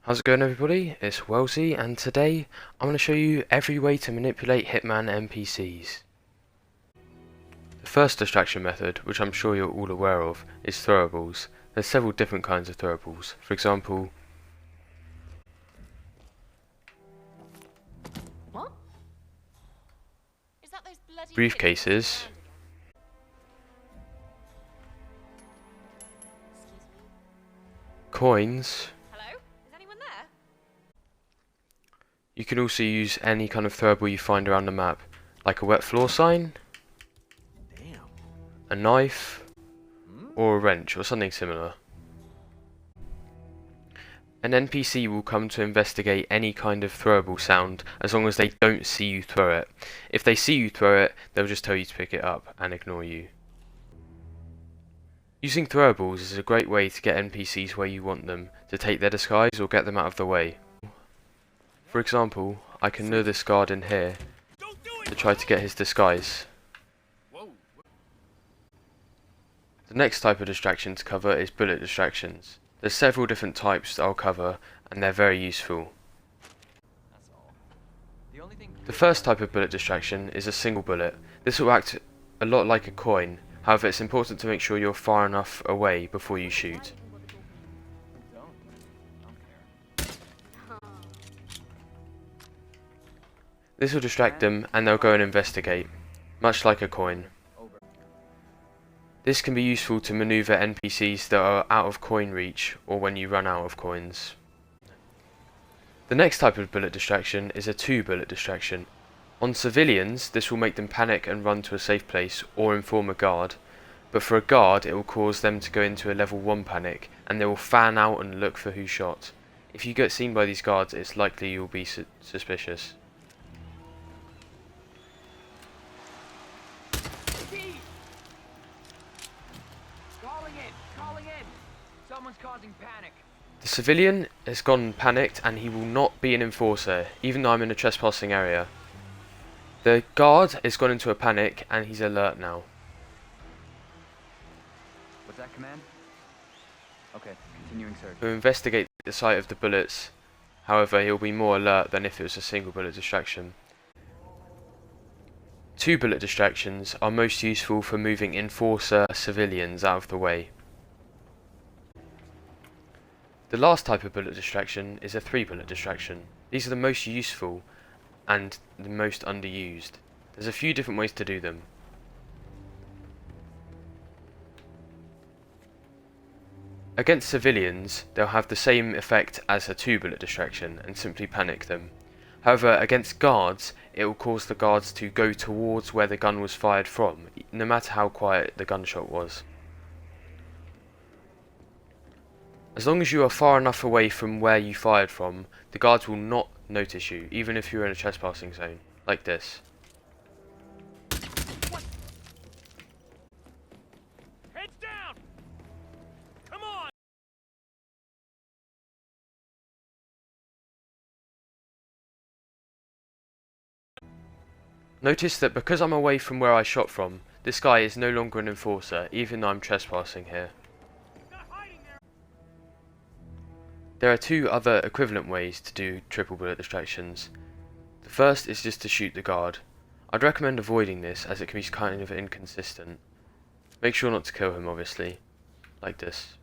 How's it going, everybody? It's Wellesley, and today I'm going to show you every way to manipulate Hitman NPCs. The first distraction method, which I'm sure you're all aware of, is throwables. There's several different kinds of throwables. For example, What? Is that those bloody briefcases, Excuse me? coins. Hello? Is anyone there? You can also use any kind of throwable you find around the map, like a wet floor sign, a knife, or a wrench, or something similar. An NPC will come to investigate any kind of throwable sound as long as they don't see you throw it. If they see you throw it, they'll just tell you to pick it up and ignore you. Using throwables is a great way to get NPCs where you want them, to take their disguise or get them out of the way. For example, I can lure this guard in here to try to get his disguise. The next type of distraction to cover is bullet distractions. There's several different types that I'll cover, and they're very useful. The first type of bullet distraction is a single bullet. This will act a lot like a coin, however it's important to make sure you're far enough away before you shoot. This will distract them and they'll go and investigate, much like a coin. This can be useful to maneuver NPCs that are out of coin reach or when you run out of coins. The next type of bullet distraction is a two-bullet distraction. On civilians, this will make them panic and run to a safe place or inform a guard, but for a guard it will cause them to go into a level 1 panic and they will fan out and look for who shot. If you get seen by these guards, it's likely you'll be suspicious. Calling in. Someone's causing panic. The civilian has gone panicked and he will not be an enforcer, even though I'm in a trespassing area. The guard has gone into a panic and he's alert now. What's that command? Okay, continuing search. He'll investigate the site of the bullets, however he'll be more alert than if it was a single bullet distraction. Two bullet distractions are most useful for moving enforcer civilians out of the way. The last type of bullet distraction is a three-bullet distraction. These are the most useful and the most underused. There's a few different ways to do them. Against civilians, they'll have the same effect as a two-bullet distraction and simply panic them. However, against guards, it will cause the guards to go towards where the gun was fired from, no matter how quiet the gunshot was. As long as you are far enough away from where you fired from, the guards will not notice you, even if you're in a trespassing zone, like this. Heads down! Come on! Notice that because I'm away from where I shot from, this guy is no longer an enforcer, even though I'm trespassing here. There are two other equivalent ways to do triple bullet distractions. The first is just to shoot the guard. I'd recommend avoiding this as it can be kind of inconsistent. Make sure not to kill him, obviously, like this.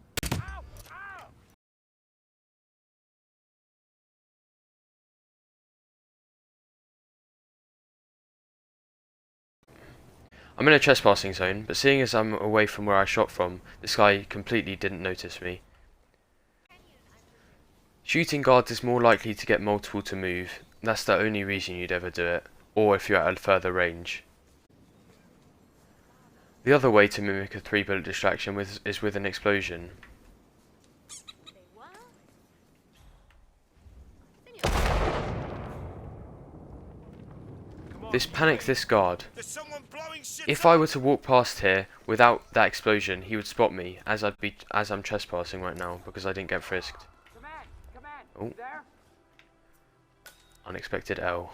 I'm in a trespassing zone, but seeing as I'm away from where I shot from, this guy completely didn't notice me. Shooting guards is more likely to get multiple to move. That's the only reason you'd ever do it, or if you're at a further range. The other way to mimic a three-bullet distraction is with an explosion. This panics this guard. If I were to walk past here without that explosion, he would spot me as I'm trespassing right now because I didn't get frisked. Oh. Unexpected L.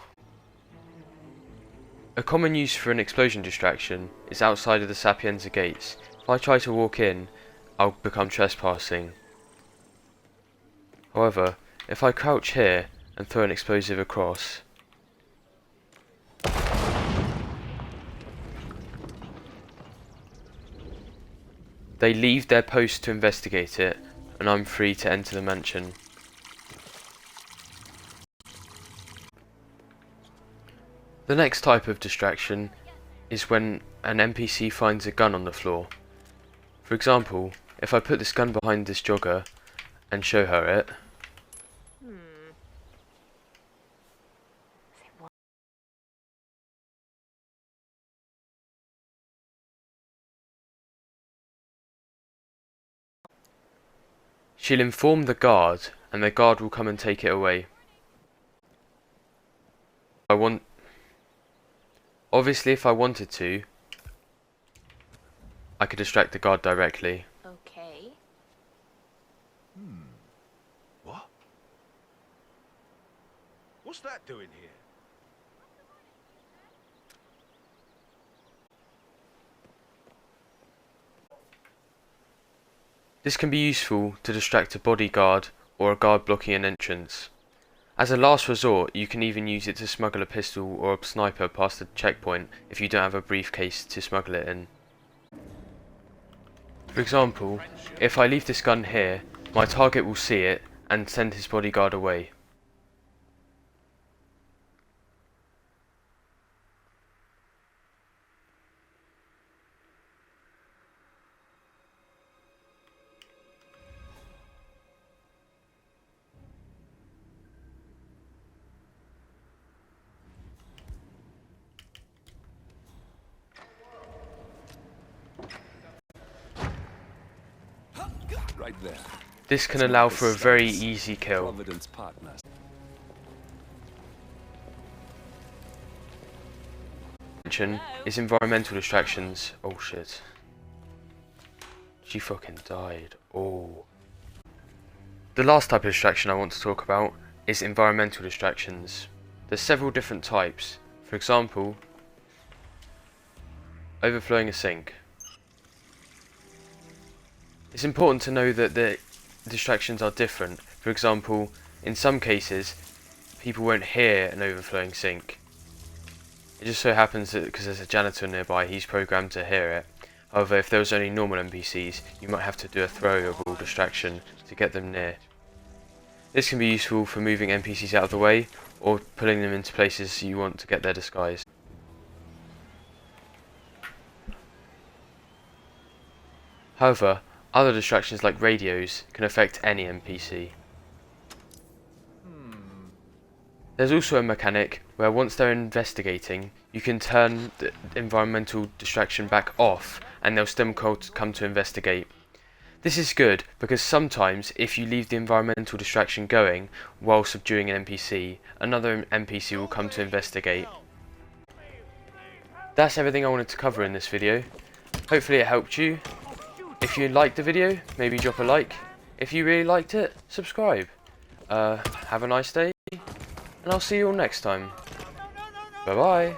A common use for an explosion distraction is outside of the Sapienza gates. If I try to walk in, I'll become trespassing. However, if I crouch here and throw an explosive across, they leave their post to investigate it, and I'm free to enter the mansion. The next type of distraction is when an NPC finds a gun on the floor. For example, if I put this gun behind this jogger and show her it, she'll inform the guard, and the guard will come and take it away. Obviously, if I wanted to, I could distract the guard directly. Okay. What? What's that doing here? This can be useful to distract a bodyguard or a guard blocking an entrance. As a last resort, you can even use it to smuggle a pistol or a sniper past the checkpoint if you don't have a briefcase to smuggle it in. For example, if I leave this gun here, my target will see it and send his bodyguard away. Right there. This can allow for a very easy kill. Providence partners. Is environmental distractions. Oh shit. She fucking died. Oh. The last type of distraction I want to talk about is environmental distractions. There's several different types. For example, overflowing a sink. It's important to know that the distractions are different. For example, in some cases, people won't hear an overflowing sink. It just so happens that because there's a janitor nearby, he's programmed to hear it. However, if there was only normal NPCs, you might have to do a throwable distraction to get them near. This can be useful for moving NPCs out of the way, or pulling them into places you want to get their disguise. However, other distractions like radios can affect any NPC. There's also a mechanic where once they're investigating, you can turn the environmental distraction back off and they'll still come to investigate. This is good because sometimes if you leave the environmental distraction going while subduing an NPC, another NPC will come to investigate. That's everything I wanted to cover in this video. Hopefully it helped you. If you liked the video, maybe drop a like. If you really liked it, subscribe. Have a nice day, and I'll see you all next time. Bye bye.